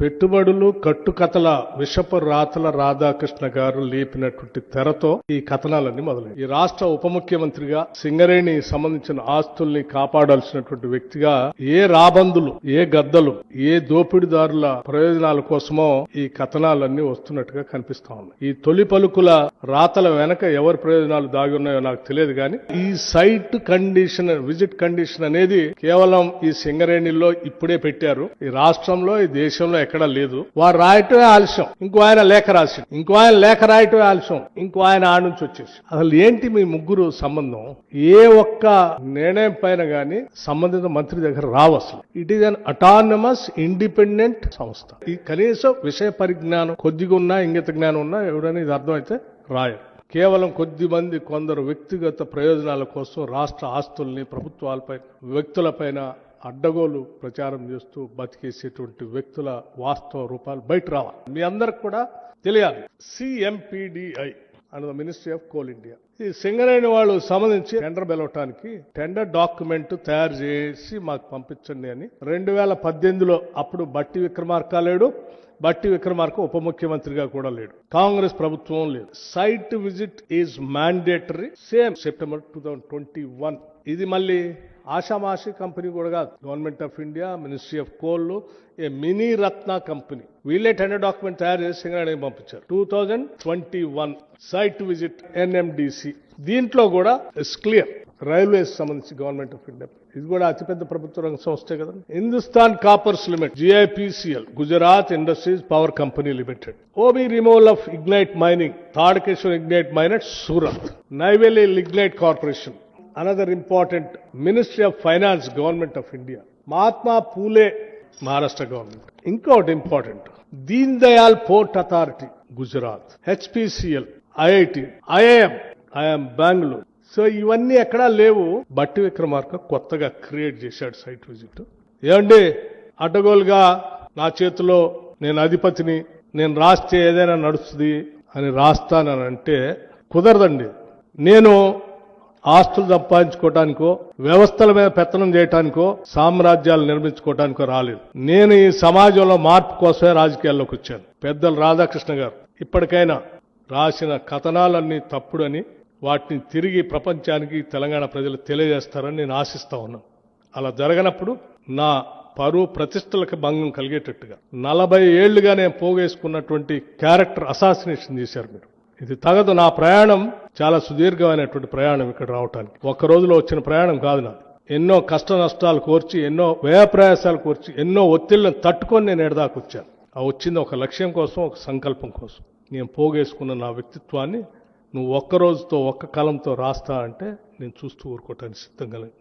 పెట్టుబడులు కట్టుకథల విషపు రాతల రాధాకృష్ణ గారు లేపినటువంటి తెరతో ఈ కథనాలన్నీ మొదలయ్యాయి. ఈ రాష్ట్ర ఉప ముఖ్యమంత్రిగా సింగరేణి సంబంధించిన ఆస్తుల్ని కాపాడాల్సినటువంటి వ్యక్తిగా ఏ రాబందులు, ఏ గద్దలు, ఏ దోపిడీదారుల ప్రయోజనాల కోసమో ఈ కథనాలన్నీ వస్తున్నట్టుగా కనిపిస్తా ఉన్నాయి. ఈ తొలి పలుకుల రాతల వెనక ఎవరి ప్రయోజనాలు దాగి ఉన్నాయో నాకు తెలియదు కానీ ఈ సైట్ కండిషన్, విజిట్ కండిషన్ అనేది కేవలం ఈ సింగరేణిలో ఇప్పుడే పెట్టారు. ఈ రాష్ట్రంలో, ఈ దేశంలో ఎక్కడా లేదు. వారు రాయటమే ఆలస్యం, ఇంకో ఆయన లేఖ రాసి, ఇంకో ఆయన లేఖ రాయటమే ఆలస్యం, ఇంకో ఆయన ఆ నుంచి వచ్చేసి. అసలు ఏంటి మీ ముగ్గురు సంబంధం? ఏ ఒక్క నిర్ణయం పైన గాని సంబంధిత మంత్రి దగ్గర రావు. అసలు it is an autonomous independent సంస్థ. ఈ కనీసం విషయ పరిజ్ఞానం కొద్దిగా ఉన్నా, ఇంగిత జ్ఞానం ఉన్నా ఎవరైనా ఇది అర్థమైతే రాయరు. కేవలం కొద్ది మంది కొందరు వ్యక్తిగత ప్రయోజనాల కోసం రాష్ట్ర ఆస్తుల్ని ప్రభుత్వాలపై, వ్యక్తులపైన అడ్డగోలు ప్రచారం చేస్తూ బతికేసేటువంటి వ్యక్తుల వాస్తవ రూపాలు బయట రావాలి. మీ అందరికి కూడా తెలియాలి. CMPDI and ministry of coal India, ఈ సింగరేణి వాళ్ళు సంబంధించి టెండర్ పిలవటానికి టెండర్ డాక్యుమెంట్ తయారు చేసి మాకు పంపించండి అని 2018లో అప్పుడు బట్టి విక్రమార్క లేడు, బట్టి విక్రమార్క ఉప ముఖ్యమంత్రిగా కూడా లేడు, కాంగ్రెస్ ప్రభుత్వం లేదు. Site visit is mandatory, same September 2021. ఇది మళ్ళీ ఆషామాషి కంపెనీ కూడా కాదు. Government of India, ministry of coal, a mini ratna company, వీళ్ళే టెండర్ డాక్యుమెంట్ తయారు చేసి సింగరేణికి పంపించారు. 2021 సైట్ విజిట్ NMDC. దీంట్లో కూడా ఇట్స్ క్లియర్. రైల్వేస్ సంబంధించి గవర్నమెంట్ ఆఫ్ ఇండియా, ఇది కూడా అతిపెద్ద ప్రభుత్వ రంగ సంస్థే కదా. Hindustan coppers limited, GIPCL, Gujarat industries power company limited. OB removal of lignite mining, Tadkeshwar lignite mine, Surat. Neyveli lignite corporation, another important. Ministry of finance, government of India. Mahatma Phule, Maharashtra government. ఇంకోటి important, Deen Dayal port authority, Gujarat. HPCL, IIT, IIM Bengaluru. So ఇవన్నీ ఎక్కడా లేవు. బట్టి విక్రమార్క కొత్తగా create చేశాడు site visit. ఏమండి, అడ్డగోలుగా నా చేతిలో నేను అధిపతిని, నేను రాస్తే ఏదైనా నడుస్తుంది అని రాస్తానంటే కుదరదండి. నేను ఆస్తులు సంపాదించుకోవటానికో, వ్యవస్థల మీద పెత్తనం చేయటానికో, సామ్రాజ్యాలు నిర్మించుకోవటానికో రాలేదు. నేను ఈ సమాజంలో మార్పు కోసమే రాజకీయాల్లోకి వచ్చాను. పెద్దలు రాధాకృష్ణ గారు ఇప్పటికైనా రాసిన కథనాలన్నీ తప్పుడని, వాటిని తిరిగి ప్రపంచానికి, తెలంగాణ ప్రజలు తెలియజేస్తారని నేను ఆశిస్తా ఉన్నాను. అలా జరగనప్పుడు నా పరువు ప్రతిష్టలకు భంగం కలిగేటట్టుగా 40 ఏళ్లుగా నేను పోగేసుకున్నటువంటి క్యారెక్టర్ అసాసినేషన్ చేశారు మీరు. ఇది తగదు. నా ప్రయాణం చాలా సుదీర్ఘమైనటువంటి ప్రయాణం ఇక్కడ రావటానికి. ఒక్క రోజులో వచ్చిన ప్రయాణం కాదు నాది. ఎన్నో కష్ట నష్టాలు కోర్చి, ఎన్నో వ్యయ ప్రయాసాలు కోర్చి, ఎన్నో ఒత్తిళ్లను తట్టుకొని నేను ఎడదాకా వచ్చాను. ఆ వచ్చింది ఒక లక్ష్యం కోసం, ఒక సంకల్పం కోసం. నేను పోగేసుకున్న నా వ్యక్తిత్వాన్ని నువ్వు ఒక్క రోజుతో, ఒక్క కాలంతో రాస్తా అంటే నేను చూస్తూ ఊరుకోవటానికి సిద్ధంగా లేదు.